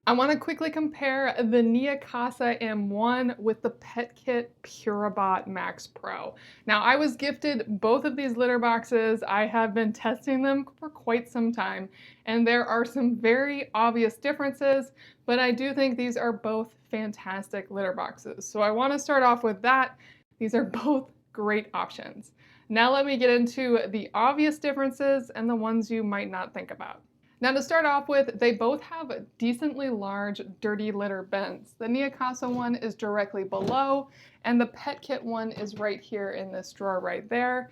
I want to quickly compare the Neakasa M1 with the Petkit Purabot Max Pro. Now, I was gifted both of these litter boxes. I have been testing them for quite some time, and there are some very obvious differences, but I do think these are both fantastic litter boxes. So I want to start off with that. These are both great options. Now let me get into the obvious differences and the ones you might not think about. Now to start off with, they both have decently large dirty litter bins. The Neakasa one is directly below, and the Petkit one is right here in this drawer right there.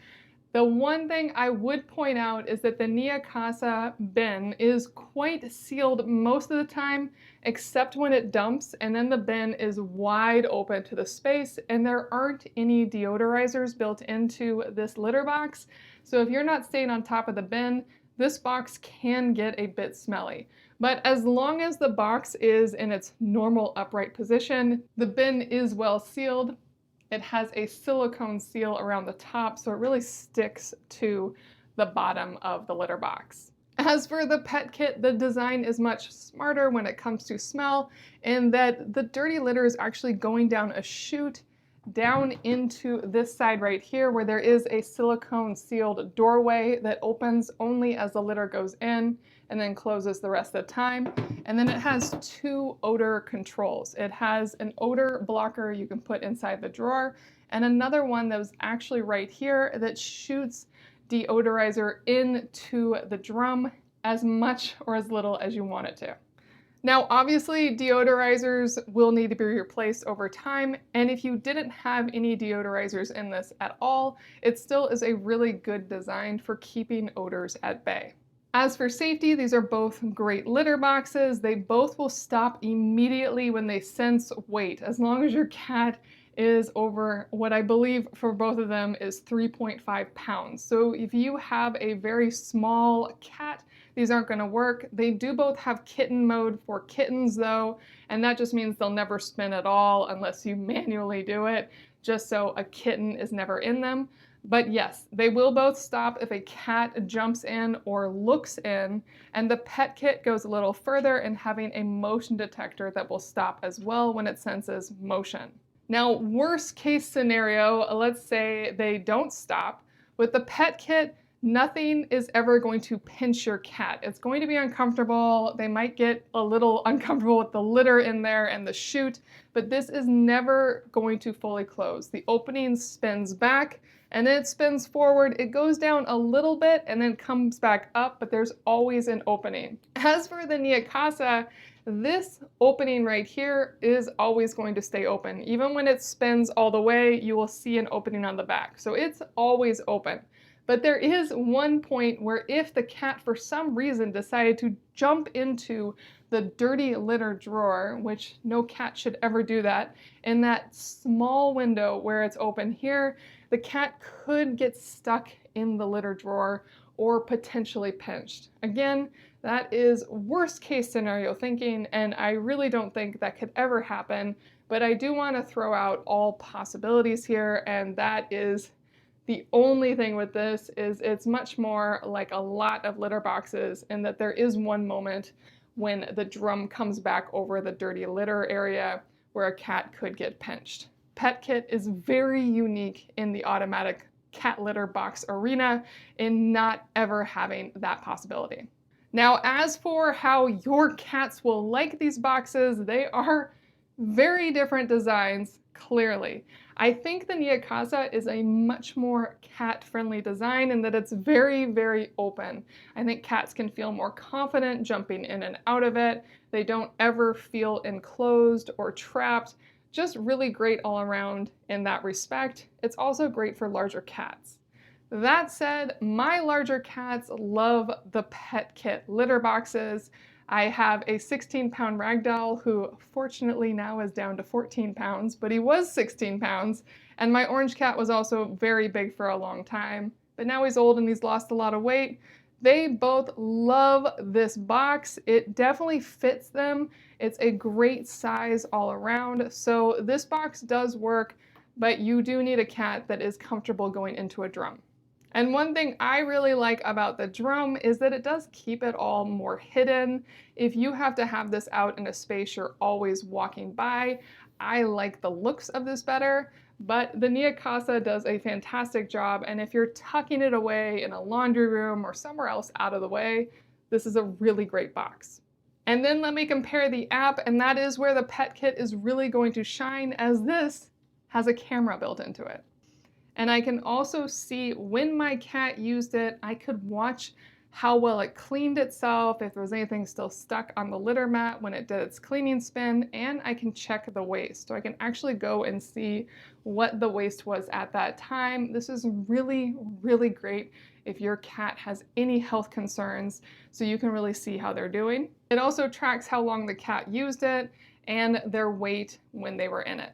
The one thing I would point out is that the Neakasa bin is quite sealed most of the time, except when it dumps, and then the bin is wide open to the space, and there aren't any deodorizers built into this litter box. So if you're not staying on top of the bin, this box can get a bit smelly. But as long as the box is in its normal upright position, the bin is well sealed. It has a silicone seal around the top, so it really sticks to the bottom of the litter box. As for the Petkit, the design is much smarter when it comes to smell, in that the dirty litter is actually going down a chute down into this side right here, where there is a silicone sealed doorway that opens only as the litter goes in and then closes the rest of the time. And then it has two odor controls. It has an odor blocker you can put inside the drawer, and another one that was actually right here that shoots deodorizer into the drum as much or as little as you want it to. Now, obviously, deodorizers will need to be replaced over time, and if you didn't have any deodorizers in this at all, it still is a really good design for keeping odors at bay. As for safety, these are both great litter boxes. They both will stop immediately when they sense weight, as long as your cat is over what I believe for both of them is 3.5 pounds. So if you have a very small cat, these aren't going to work. They do both have kitten mode for kittens though, and that just means they'll never spin at all unless you manually do it, just so a kitten is never in them. But yes, they will both stop if a cat jumps in or looks in, and the Petkit goes a little further in having a motion detector that will stop as well when it senses motion. Now, worst case scenario, let's say they don't stop. With the Petkit, nothing is ever going to pinch your cat. It's going to be uncomfortable. They might get a little uncomfortable with the litter in there and the chute, but this is never going to fully close. The opening spins back and then it spins forward. It goes down a little bit and then comes back up, but there's always an opening. As for the Neakasa, this opening right here is always going to stay open. Even when it spins all the way, you will see an opening on the back. So it's always open. But there is one point where if the cat for some reason decided to jump into the dirty litter drawer, which no cat should ever do that, in that small window where it's open here, the cat could get stuck in the litter drawer or potentially pinched. Again, that is worst case scenario thinking, and I really don't think that could ever happen, but I do want to throw out all possibilities here, and that is the only thing with this is it's much more like a lot of litter boxes in that there is one moment when the drum comes back over the dirty litter area where a cat could get pinched. Petkit is very unique in the automatic cat litter box arena in not ever having that possibility. Now, as for how your cats will like these boxes, they are very different designs, clearly. I think the Neakasa is a much more cat-friendly design in that it's very, very open. I think cats can feel more confident jumping in and out of it. They don't ever feel enclosed or trapped. Just really great all around in that respect. It's also great for larger cats. That said, my larger cats love the Petkit litter boxes. I have a 16-pound ragdoll who fortunately now is down to 14 pounds, but he was 16 pounds. And my orange cat was also very big for a long time, but now he's old and he's lost a lot of weight. They both love this box. It definitely fits them. It's a great size all around. So this box does work, but you do need a cat that is comfortable going into a drum. And one thing I really like about the drum is that it does keep it all more hidden. If you have to have this out in a space you're always walking by, I like the looks of this better, but the Neakasa does a fantastic job, and if you're tucking it away in a laundry room or somewhere else out of the way, this is a really great box. And then let me compare the app, and that is where the Petkit is really going to shine, as this has a camera built into it. And I can also see when my cat used it, I could watch how well it cleaned itself, if there was anything still stuck on the litter mat when it did its cleaning spin, and I can check the waste. So I can actually go and see what the waste was at that time. This is really, really great if your cat has any health concerns, so you can really see how they're doing. It also tracks how long the cat used it and their weight when they were in it.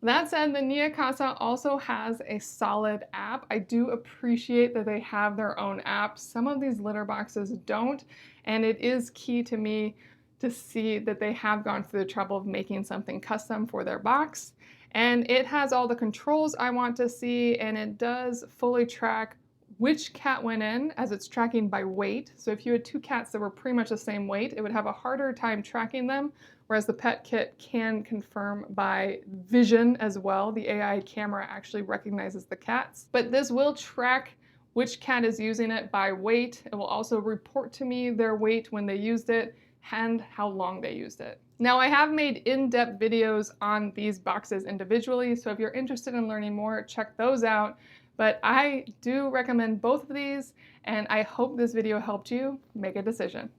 That said, the Neakasa also has a solid app. I do appreciate that they have their own app. Some of these litter boxes don't, and it is key to me to see that they have gone through the trouble of making something custom for their box. And it has all the controls I want to see, and it does fully track which cat went in, as it's tracking by weight. So if you had two cats that were pretty much the same weight, it would have a harder time tracking them, whereas the Petkit can confirm by vision as well. The AI camera actually recognizes the cats. But this will track which cat is using it by weight. It will also report to me their weight when they used it and how long they used it. Now, I have made in-depth videos on these boxes individually, so if you're interested in learning more, check those out. But I do recommend both of these, and I hope this video helped you make a decision.